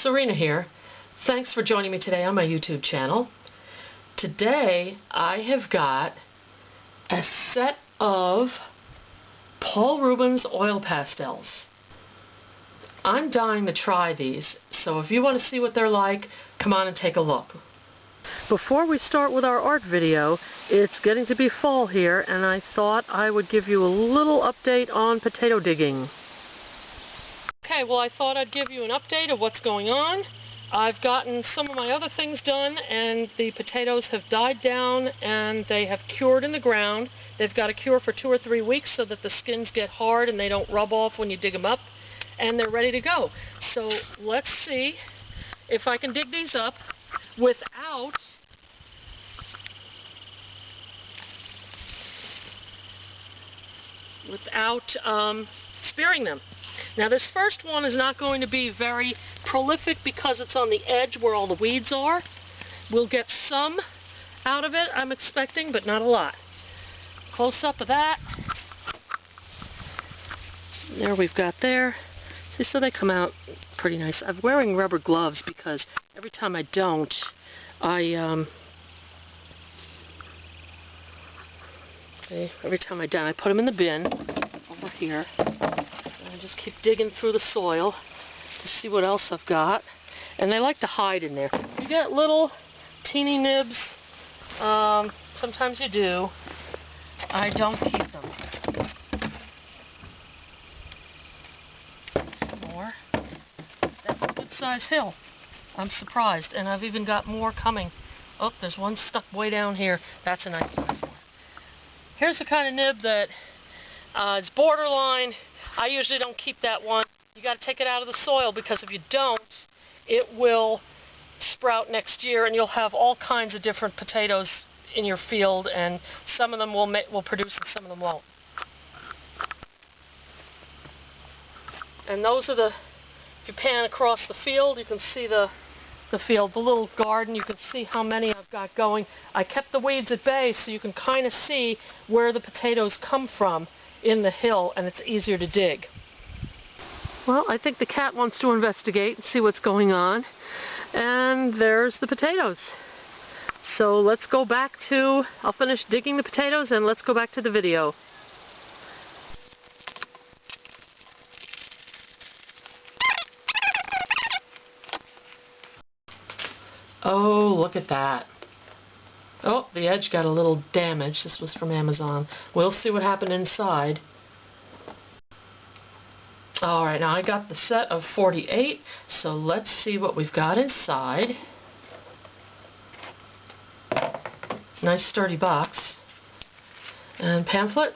Serena here. Thanks for joining me today on my YouTube channel. Today I have got a set of Paul Rubens oil pastels. I'm dying to try these, so if you want to see what they're like, come on and take a look. Before we start with our art video, it's getting to be fall here, and I thought I would give you a little update on potato digging. Okay, well, I thought I'd give you an update of what's going on. I've gotten some of my other things done, and the potatoes have died down and they have cured in the ground. They've got to cure for 2 or 3 weeks so that the skins get hard and they don't rub off when you dig them up, and they're ready to go. So let's see if I can dig these up without spearing them. Now this first one is not going to be very prolific because it's on the edge where all the weeds are. We'll get some out of it, I'm expecting, but not a lot. Close up of that. There we've got there. See, so they come out pretty nice. I'm wearing rubber gloves because every time I don't, every time I don't, I put them in the bin over here. I just keep digging through the soil to see what else I've got. And they like to hide in there. You get little teeny nibs. Sometimes you do. I don't keep them. Some more. That's a good-sized hill. I'm surprised. And I've even got more coming. Oh, there's one stuck way down here. That's a nice size one. Here's the kind of nib that is borderline. I usually don't keep that one. You got to take it out of the soil, because if you don't, it will sprout next year and you'll have all kinds of different potatoes in your field, and some of them will produce and some of them won't. And those are if you pan across the field, you can see the field, the little garden. You can see how many I've got going. I kept the weeds at bay so you can kind of see where the potatoes come from in the hill, and it's easier to dig. Well, I think the cat wants to investigate and see what's going on. And there's the potatoes. So let's go back to, I'll finish digging the potatoes and let's go back to the video. Oh, look at that. Oh, the edge got a little damaged. This was from Amazon. We'll see what happened inside. Alright, now I got the set of 48, so let's see what we've got inside. Nice sturdy box. And pamphlet.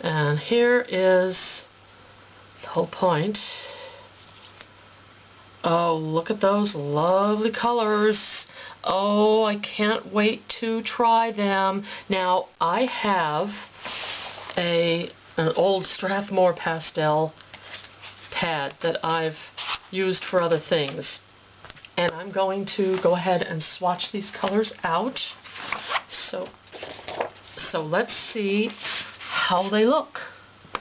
And here is the whole point. Oh, look at those lovely colors. Oh, I can't wait to try them. Now, I have an old Strathmore pastel pad that I've used for other things. And I'm going to go ahead and swatch these colors out. So let's see how they look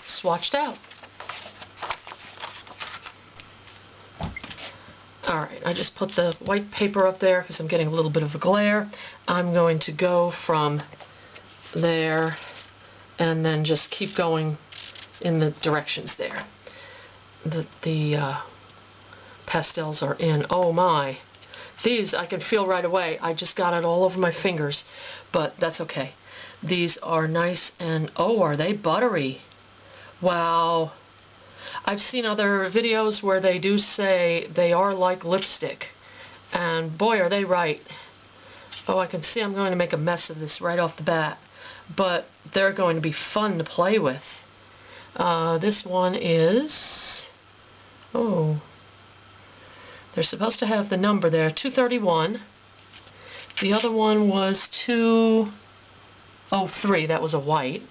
swatched out. Alright, I just put the white paper up there because I'm getting a little bit of a glare. I'm going to go from there and then just keep going in the directions there. The pastels are in. Oh my. These I can feel right away. I just got it all over my fingers, but that's okay. These are nice, and oh, are they buttery. Wow. I've seen other videos where they do say they are like lipstick, and boy are they right. Oh, I can see I'm going to make a mess of this right off the bat, but they're going to be fun to play with. This one is, oh, they're supposed to have the number there, 231. The other one was 203, that was a white.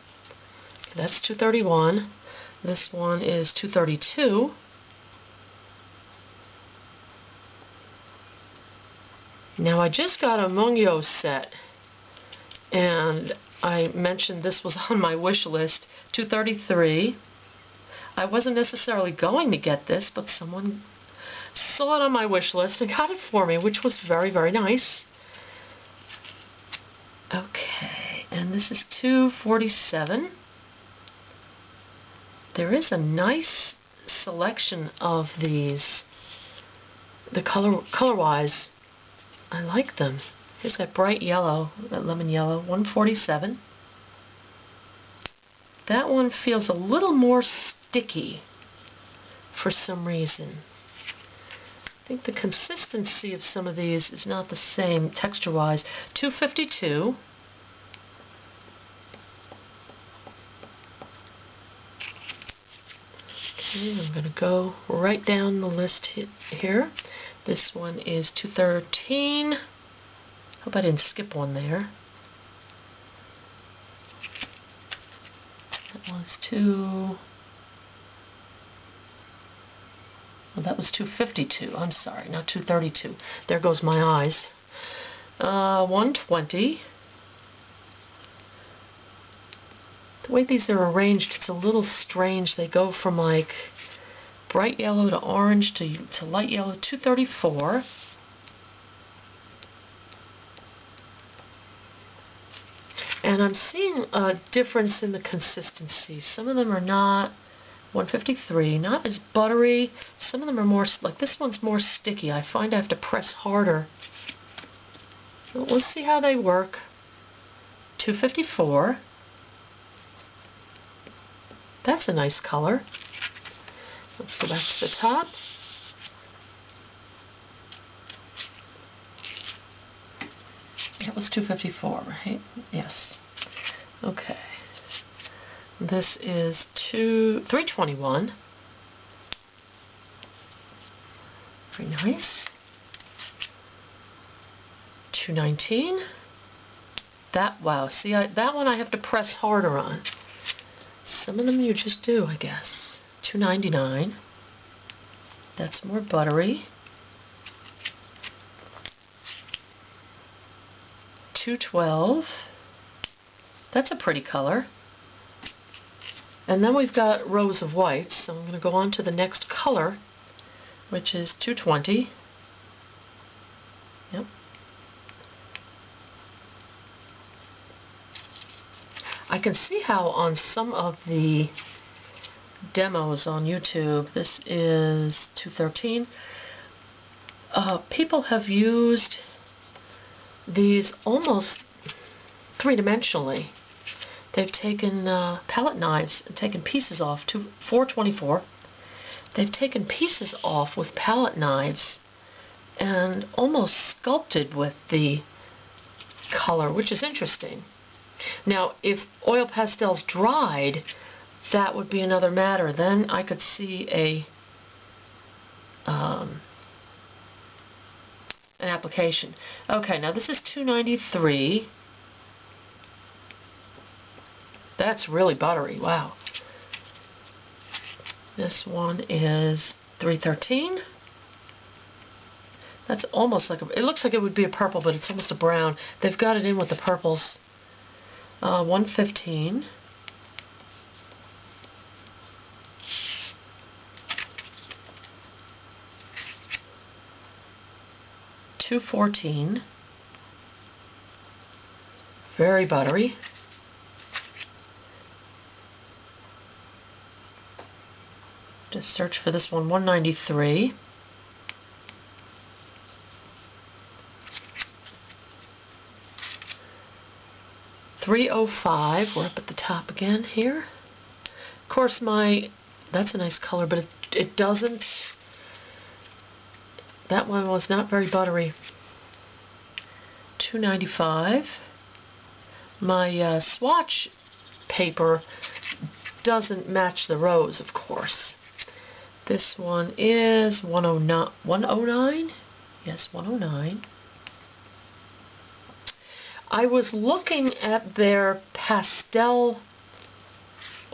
That's 231. This one is 232. Now I just got a Mungyo set, and I mentioned this was on my wish list, 233. I wasn't necessarily going to get this, but someone saw it on my wish list and got it for me, which was very, very nice. Okay, and this is $2.47. There is a nice selection of these. The color-wise, I like them. Here's that bright yellow, that lemon yellow, $1.47. That one feels a little more sticky for some reason. I think the consistency of some of these is not the same texture-wise. $2.52. Okay, I'm going to go right down the list here. This one is $2.13. Hope I didn't skip one there. That was well, that was $2.52. I'm sorry, not $2.32. There goes my eyes. $1.20. The way these are arranged, it's a little strange. They go from like bright yellow to orange to light yellow. $2.34. And I'm seeing a difference in the consistency. Some of them are not. $1.53, not as buttery. Some of them are more, like this one's more sticky. I find I have to press harder. But we'll see how they work. $2.54. That's a nice color. Let's go back to the top. That was $2.54, right? Yes. Okay. This is $3.21. Very nice. $2.19. Wow. See, that one I have to press harder on. Some of them you just do, I guess. $2.99. That's more buttery. $2.12. That's a pretty color. And then we've got rows of whites, so I'm going to go on to the next color, which is $2.20. Yep. I can see how on some of the demos on YouTube, this is $2.13, people have used these almost three-dimensionally. They've taken palette knives and taken pieces off to $4.24. They've taken pieces off with palette knives and almost sculpted with the color, which is interesting. Now, if oil pastels dried, that would be another matter. Then I could see an application. Okay, now this is $2.93. That's really buttery. Wow. This one is $3.13. That's almost like it looks like it would be a purple, but it's almost a brown. They've got it in with the purples. $1.15. $2.14. Very buttery. Just search for this one. $1.93. $3.05. We're up at the top again here. Of course, that's a nice color, but it doesn't. That one was not very buttery. $2.95. My swatch paper doesn't match the rows, of course. This one is $109. Yes, $109. I was looking at their pastel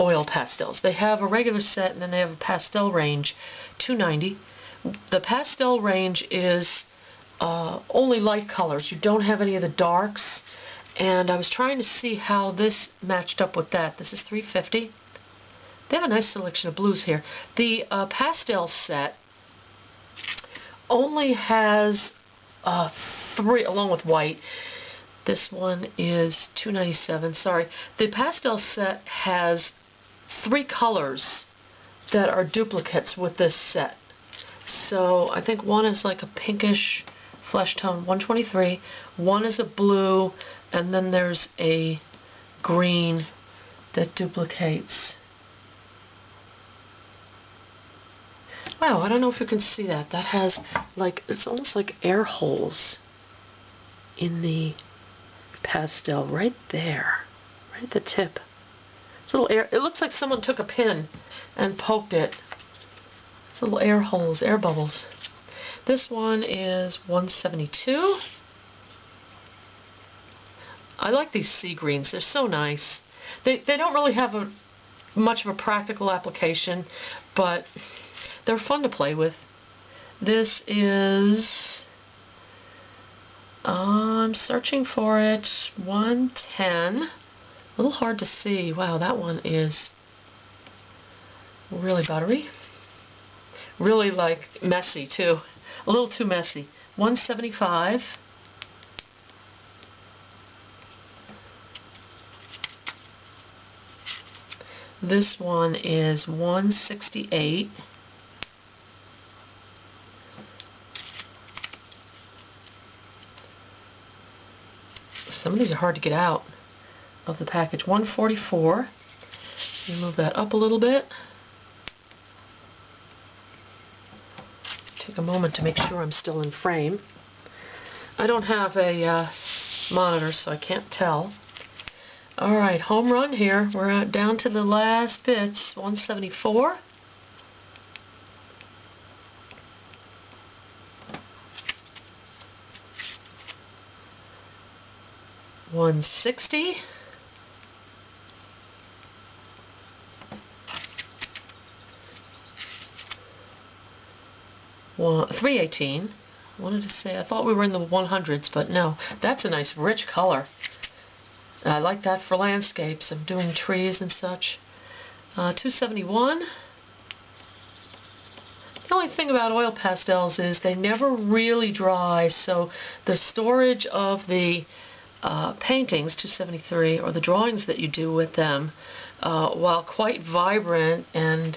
oil pastels. They have a regular set and then they have a pastel range, $2.90. The pastel range is only light colors. You don't have any of the darks. And I was trying to see how this matched up with that. This is $3.50. They have a nice selection of blues here. The pastel set only has 3, along with white. This one is $2.97. Sorry. The pastel set has 3 colors that are duplicates with this set. So I think one is like a pinkish flesh tone, $123. One is a blue, and then there's a green that duplicates. Wow, I don't know if you can see that. That has like, it's almost like air holes in the pastel right there, right at the tip. It's a little air. It looks like someone took a pin and poked it. It's little air holes, air bubbles. This one is $172. I like these sea greens. They're so nice. They don't really have much of a practical application, but they're fun to play with. This is, I'm searching for it, $110. A little hard to see. Wow, that one is really buttery. Really, like, messy, too. A little too messy. $175. This one is $168. Some of these are hard to get out of the package. $144. Move that up a little bit. Take a moment to make sure I'm still in frame. I don't have a monitor, so I can't tell. Alright, home run here. We're down to the last bits. $174. $160. $318. I wanted to say, I thought we were in the 100s, but no. That's a nice rich color. I like that for landscapes. I'm doing trees and such. $271. The only thing about oil pastels is they never really dry, so the storage of the paintings, $273, or the drawings that you do with them, while quite vibrant and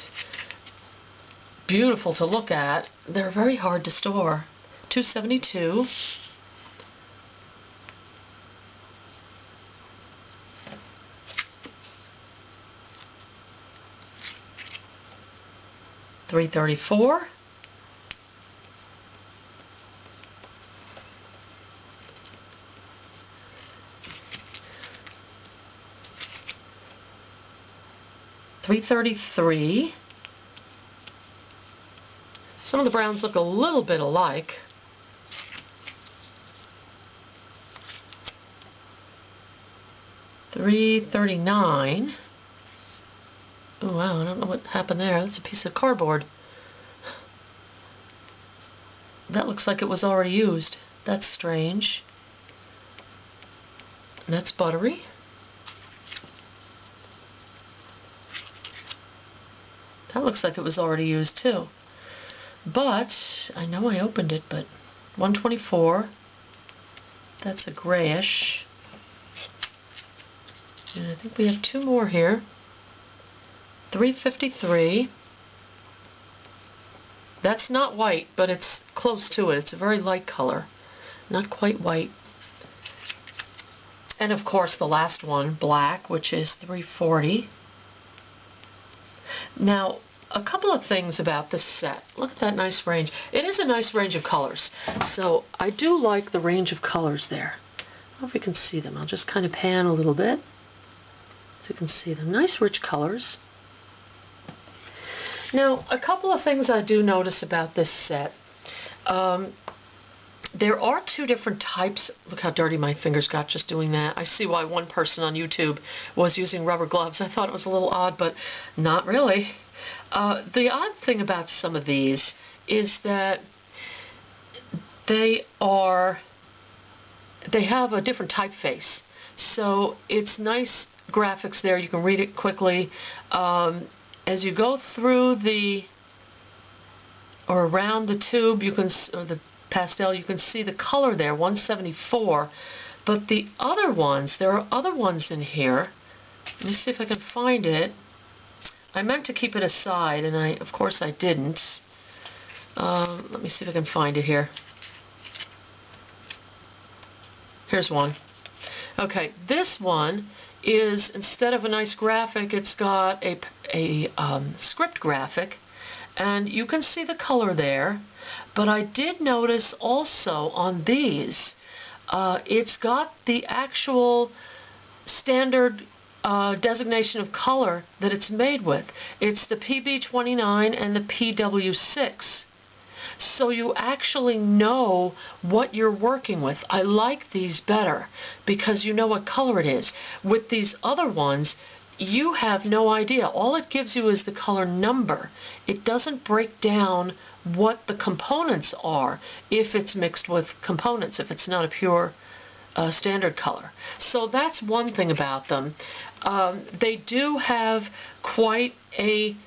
beautiful to look at, they're very hard to store. $272. $334. $333. Some of the browns look a little bit alike. $339. Oh wow, I don't know what happened there. That's a piece of cardboard. That looks like it was already used. That's strange. That's buttery. That looks like it was already used too. But, I know I opened it, but $124. That's a grayish. And I think we have 2 more here. $353. That's not white, but it's close to it. It's a very light color. Not quite white. And of course the last one, black, which is $340. Now, a couple of things about this set. Look at that nice range. It is a nice range of colors. So I do like the range of colors there. I don't know if you can see them. I'll just kind of pan a little bit so you can see them. Nice rich colors. Now, a couple of things I do notice about this set. There are 2 different types. Look how dirty my fingers got just doing that. I see why one person on YouTube was using rubber gloves. I thought it was a little odd, but not really. The odd thing about some of these is that they have a different typeface. So it's nice graphics there. You can read it quickly. as you go through or around the tube, or the pastel, you can see the color there, 174. But the other ones, there are other ones in here. Let me see if I can find it. I meant to keep it aside, and of course I didn't. Let me see if I can find it here. Here's one. Okay, this one is, instead of a nice graphic, it's got a script graphic, and you can see the color there. But I did notice also on these, it's got the actual standard designation of color that it's made with. It's the PB29 and the PW6. So you actually know what you're working with. I like these better because you know what color it is. With these other ones, you have no idea. All it gives you is the color number. It doesn't break down what the components are if it's mixed with components, if it's not a pure standard color. So that's one thing about them. They do have quite a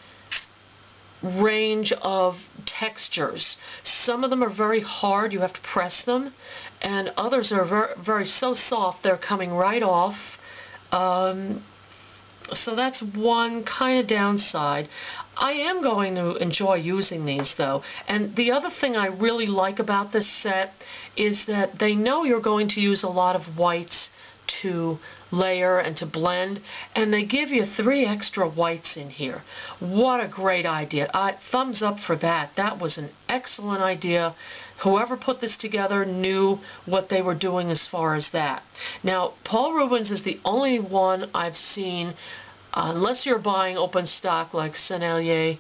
range of textures. Some of them are very hard, you have to press them, and others are so soft they're coming right off. So that's one kind of downside. I am going to enjoy using these though, and the other thing I really like about this set is that they know you're going to use a lot of whites to layer and to blend, and they give you 3 extra whites in here. What a great idea. Thumbs up for that. That was an excellent idea. Whoever put this together knew what they were doing as far as that. Now, Paul Rubens is the only one I've seen, unless you're buying open stock like Sennelier,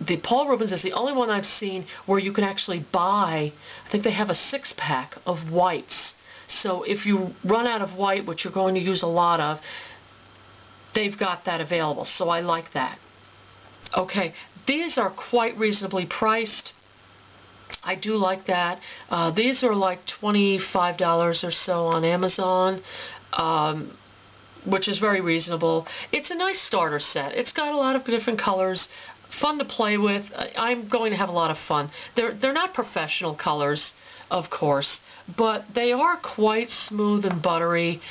the Paul Rubens is the only one I've seen where you can actually buy, I think they have a 6-pack of whites. So if you run out of white, which you're going to use a lot of, they've got that available. So I like that. Okay, these are quite reasonably priced. I do like that. These are like $25 or so on Amazon, which is very reasonable. It's a nice starter set. It's got a lot of different colors, fun to play with. I'm going to have a lot of fun. They're not professional colors, of course, but they are quite smooth and buttery,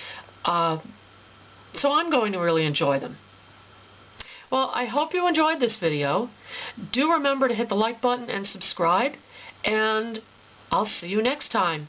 so I'm going to really enjoy them. Well, I hope you enjoyed this video. Do remember to hit the like button and subscribe, and I'll see you next time.